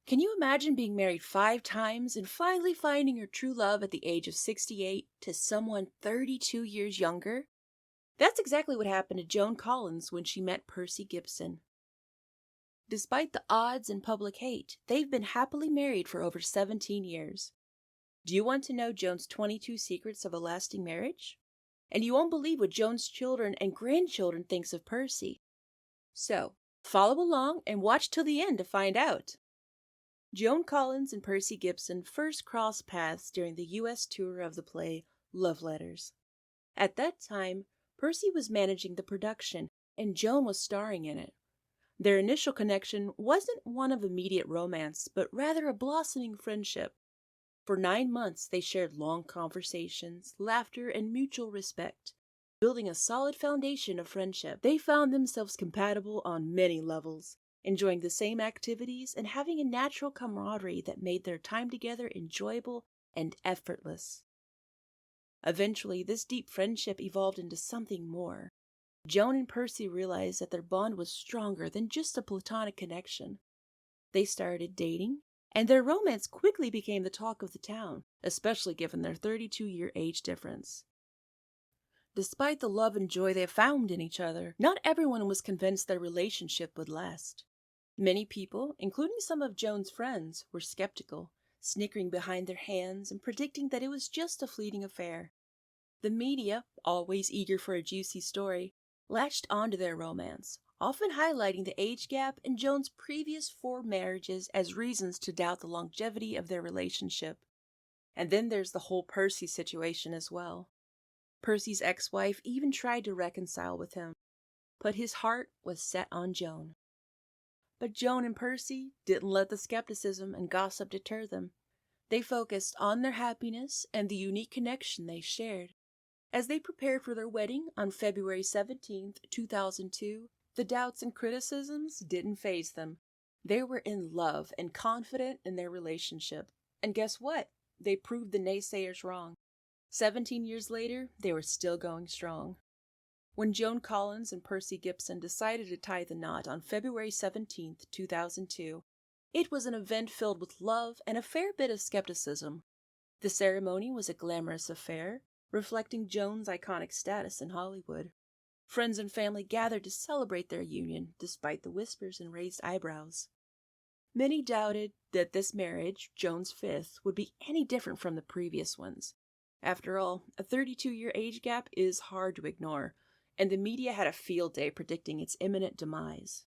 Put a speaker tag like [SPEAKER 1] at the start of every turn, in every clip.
[SPEAKER 1] Can you imagine being married 5 times and finally finding your true love at the age of 68 to someone 32 years younger? That's exactly what happened to Joan Collins when she met Percy Gibson. Despite the odds and public hate, they've been happily married for over 17 years. Do you want to know Joan's 22 secrets of a lasting marriage? And you won't believe what Joan's children and grandchildren thinks of Percy. So, follow along and watch till the end to find out. Joan Collins and Percy Gibson first crossed paths during the U.S. tour of the play Love Letters. At that time, Percy was managing the production and Joan was starring in it. Their initial connection wasn't one of immediate romance, but rather a blossoming friendship. For 9 months, they shared long conversations, laughter, and mutual respect, building a solid foundation of friendship. They found themselves compatible on many levels, enjoying the same activities and having a natural camaraderie that made their time together enjoyable and effortless. Eventually, this deep friendship evolved into something more. Joan and Percy realized that their bond was stronger than just a platonic connection. They started dating, and their romance quickly became the talk of the town, especially given their 32-year age difference. Despite the love and joy they found in each other, not everyone was convinced their relationship would last. Many people, including some of Joan's friends, were skeptical, snickering behind their hands and predicting that it was just a fleeting affair. The media, always eager for a juicy story, latched onto their romance, often highlighting the age gap and Joan's previous 4 marriages as reasons to doubt the longevity of their relationship. And then there's the whole Percy situation as well. Percy's ex-wife even tried to reconcile with him, but his heart was set on Joan. But Joan and Percy didn't let the skepticism and gossip deter them. They focused on their happiness and the unique connection they shared. As they prepared for their wedding on February 17th, 2002, the doubts and criticisms didn't faze them. They were in love and confident in their relationship. And guess what? They proved the naysayers wrong. 17 years later, they were still going strong. When Joan Collins and Percy Gibson decided to tie the knot on February 17th, 2002, it was an event filled with love and a fair bit of skepticism. The ceremony was a glamorous affair, reflecting Joan's iconic status in Hollywood. Friends and family gathered to celebrate their union, despite the whispers and raised eyebrows. Many doubted that this marriage, Joan's 5th, would be any different from the previous ones. After all, a 32-year age gap is hard to ignore, and the media had a field day predicting its imminent demise.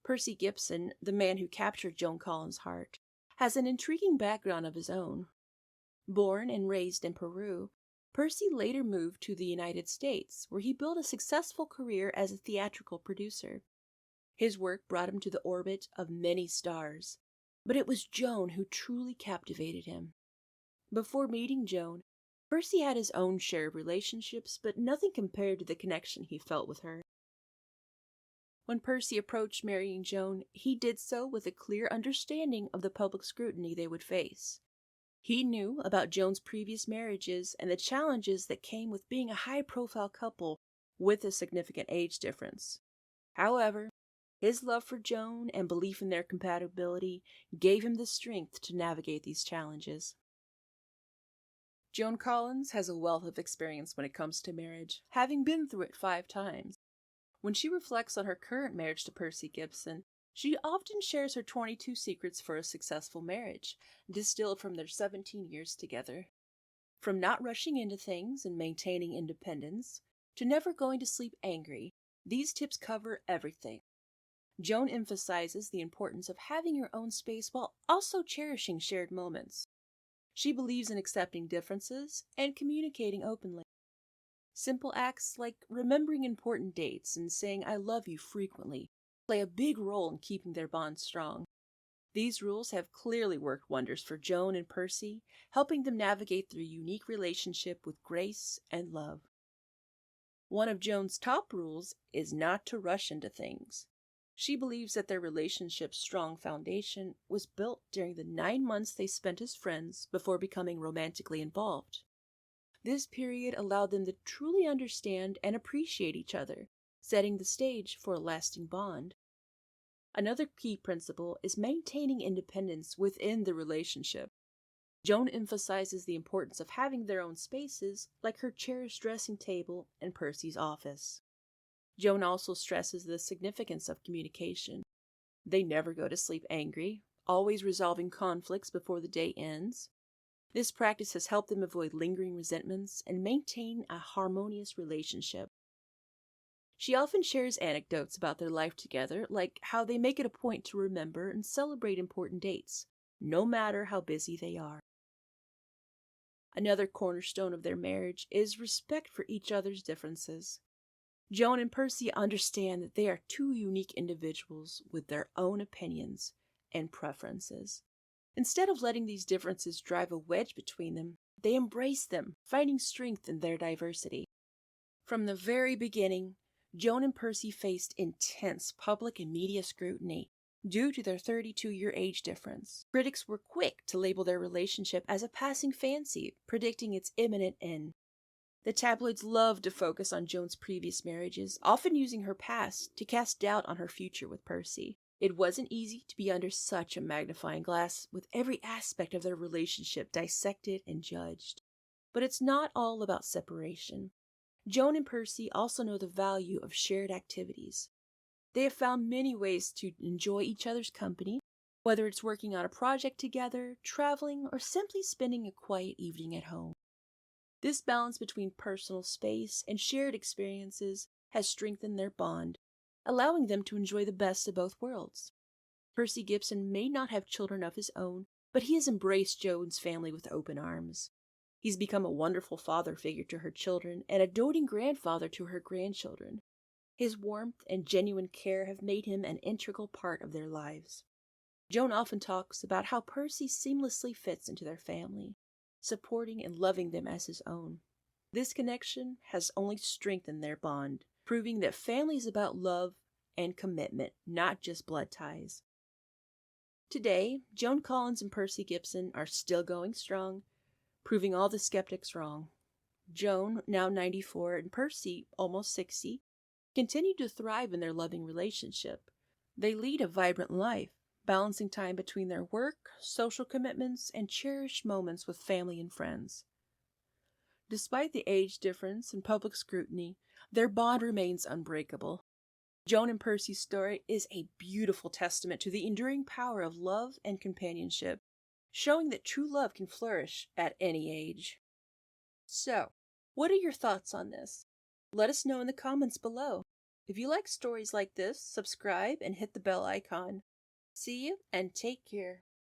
[SPEAKER 1] Percy Gibson, the man who captured Joan Collins' heart, has an intriguing background of his own. Born and raised in Peru, Percy later moved to the United States, where he built a successful career as a theatrical producer. His work brought him to the orbit of many stars, but it was Joan who truly captivated him. Before meeting Joan, Percy had his own share of relationships, but nothing compared to the connection he felt with her. When Percy approached marrying Joan, he did so with a clear understanding of the public scrutiny they would face. He knew about Joan's previous marriages and the challenges that came with being a high-profile couple with a significant age difference. However, his love for Joan and belief in their compatibility gave him the strength to navigate these challenges. Joan Collins has a wealth of experience when it comes to marriage, having been through it 5 times. When she reflects on her current marriage to Percy Gibson, she often shares her 22 secrets for a successful marriage, distilled from their 17 years together. From not rushing into things and maintaining independence, to never going to sleep angry, these tips cover everything. Joan emphasizes the importance of having your own space while also cherishing shared moments. She believes in accepting differences and communicating openly. Simple acts like remembering important dates and saying "I love you" frequently play a big role in keeping their bond strong. These rules have clearly worked wonders for Joan and Percy, helping them navigate their unique relationship with grace and love. One of Joan's top rules is not to rush into things. She believes that their relationship's strong foundation was built during the 9 months they spent as friends before becoming romantically involved. This period allowed them to truly understand and appreciate each other, setting the stage for a lasting bond. Another key principle is maintaining independence within the relationship. Joan emphasizes the importance of having their own spaces, like her cherished dressing table and Percy's office. Joan also stresses the significance of communication. They never go to sleep angry, always resolving conflicts before the day ends. This practice has helped them avoid lingering resentments and maintain a harmonious relationship. She often shares anecdotes about their life together, like how they make it a point to remember and celebrate important dates, no matter how busy they are. Another cornerstone of their marriage is respect for each other's differences. Joan and Percy understand that they are two unique individuals with their own opinions and preferences. Instead of letting these differences drive a wedge between them, they embrace them, finding strength in their diversity. From the very beginning, Joan and Percy faced intense public and media scrutiny due to their 32-year age difference. Critics were quick to label their relationship as a passing fancy, predicting its imminent end. The tabloids loved to focus on Joan's previous marriages, often using her past to cast doubt on her future with Percy. It wasn't easy to be under such a magnifying glass, with every aspect of their relationship dissected and judged. But it's not all about separation. Joan and Percy also know the value of shared activities. They have found many ways to enjoy each other's company, whether it's working on a project together, traveling, or simply spending a quiet evening at home. This balance between personal space and shared experiences has strengthened their bond, allowing them to enjoy the best of both worlds. Percy Gibson may not have children of his own, but he has embraced Joan's family with open arms. He's become a wonderful father figure to her children and a doting grandfather to her grandchildren. His warmth and genuine care have made him an integral part of their lives. Joan often talks about how Percy seamlessly fits into their family, supporting and loving them as his own. This connection has only strengthened their bond, proving that family is about love and commitment, not just blood ties. Today, Joan Collins and Percy Gibson are still going strong, proving all the skeptics wrong. Joan, now 94, and Percy, almost 60, continue to thrive in their loving relationship. They lead a vibrant life, balancing time between their work, social commitments, and cherished moments with family and friends. Despite the age difference and public scrutiny, their bond remains unbreakable. Joan and Percy's story is a beautiful testament to the enduring power of love and companionship, showing that true love can flourish at any age. So, what are your thoughts on this? Let us know in the comments below. If you like stories like this, subscribe and hit the bell icon. See you and take care.